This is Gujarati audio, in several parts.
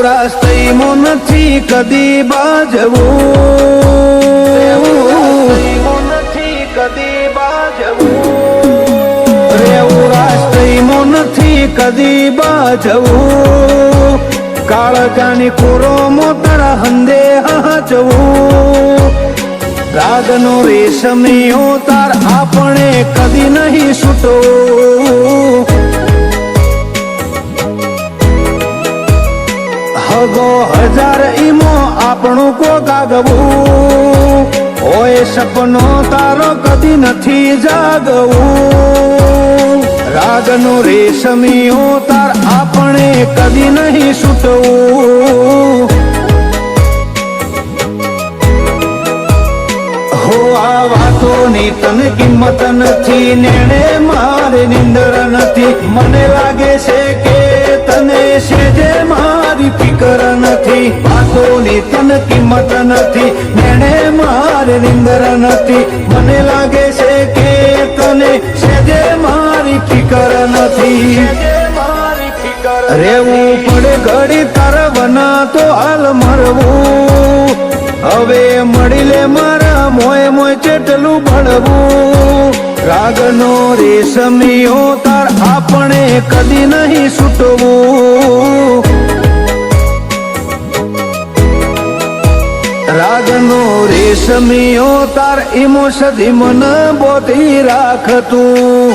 ઉરાસ તૈમો નથી કદી બાજવું, નથી કદી બાજવું, રે ઉરાસ તૈમો નથી કદી બાજવું, કાળજાની કોરો મોતરા હંદે હચવું, રાગનો રેશમિયો તાર આપણે કદી નહીં છૂટવું, હગો હજાર ઈમો આપણું કો ગાગવું, હોય સપનો તારો કદી નથી જાગવું, રાગનો રેશમિયો તાર આપણે કદી નહીં છૂટવું, હો આ વાતોની તને કિંમત નથી, નેણે મારે નિંદર નથી, મને લાગે છે કે તને સેજે મારી ફિકર નથી, વાતોની તને કિંમત નથી, નેણે મારે નિંદર નથી, મને લાગે છે કે તને સેજે મારી ફિકર નથી, રેવું પડે ઘડી તારવના તો હાલ મરવું, હવે મળી લે મારા મોય મોય ચેટલું ભળવું, રાગનો રેશમિયો તાર આપણે કદી નહીં છૂટવું, રાગનો રેશમિયો તાર ઈમો સદી મન બોધી રાખતું,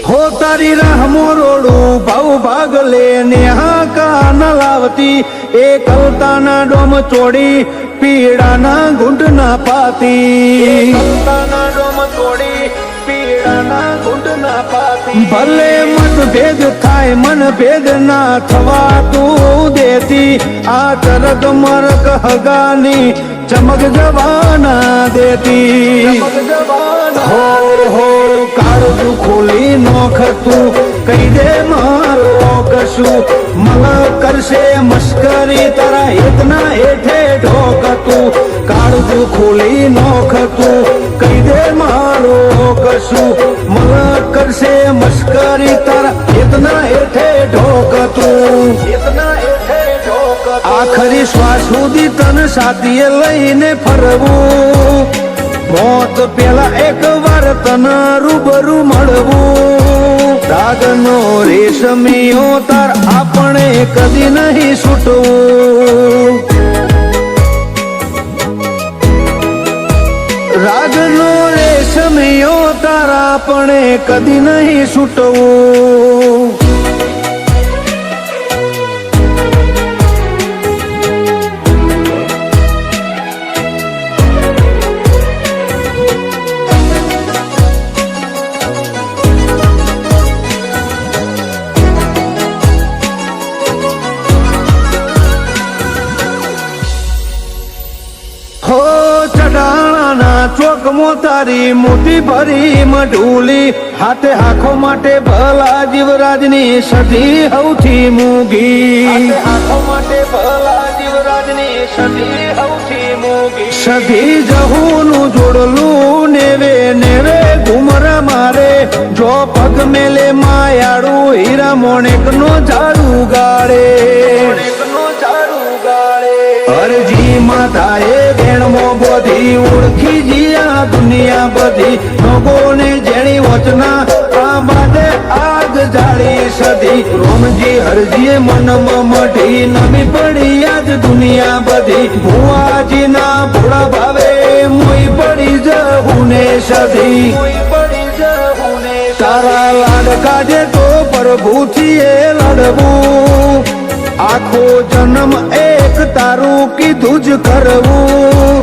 હો તારી રાહ મોરોડું ભાવ ભાગ લે નેહાકા ન લાવતી, એ કલતાના ડોમ ચોડી પીડાના ગુંડ ના પાતી, કલતાના ડોમ ચોડી પીડાના ગુંડ ના પાતી, ભલે મતભેદ થાય મન ભેદ ના થવા તું દેતી, આ ચરક મરક હગાની ચમક જવાના દેતી, હો હો કાળજું ખોલી નોખતું કહી દે મારો કશું, મલ કરશે મસ્કરી તારા હિતના હેઠે ઢોકતું, કાળજું ખોલી નોખતું કહી દે મારો કશું, મલ કરશે મસ્કરી તારા હિતના હેઠે ઢોકતું, હિતના હેઠે ઢોકતું, આખરી શ્વાસ સુધી તન સાથીએ લઈને ફરવું, મોત પેલા એક વાર તન રૂબરૂ મળવું, રાગનો રેશમિયો તાર આપણે કદી નહીં છૂટવું, રાગનો રેશમિયો તાર આપણે કદી નહીં છૂટવું, હો ચડાણાના ચોકમાં તારી મોટી ભરી મઢુલી, હાથે આંખો માટે ભલા જીવરાજની સધી હૌથી મૂગી, આંખો માટે ભલા જીવરાજની સધી હૌથી મૂગી, સધી જહુનું જોડલું નેવે નેવે ઘુમર મારે, જો પગ મેલે માયાળું હીરા મોણેકનો ઝાડુ ગાળે, અરજી માતાએ વેણમો બોધી ઓળખી જીયા દુનિયા બધી, લોકોને જેણી વચના આ બાદે આગ જાળી સધી, રોમજી હરજીએ મનમાં મઢી નમી પડી આજ દુનિયા બધી, ભુવાજીના ભોળા ભાવે મોઈ પડી જહુને સધી, તારા લાડ કાજે તો પ્રભુથી એ લડવું, આખો જન્મ એક તારું કીધું જ કરવું,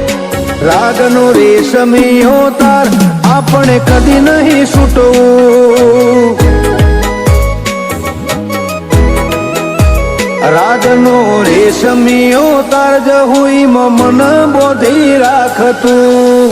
રાગનો રેશમિયો તાર આપણે કદી નહીં છૂટવું, રાગનો રેશમિયો તાર જહુઈ મન બોધી રાખતું।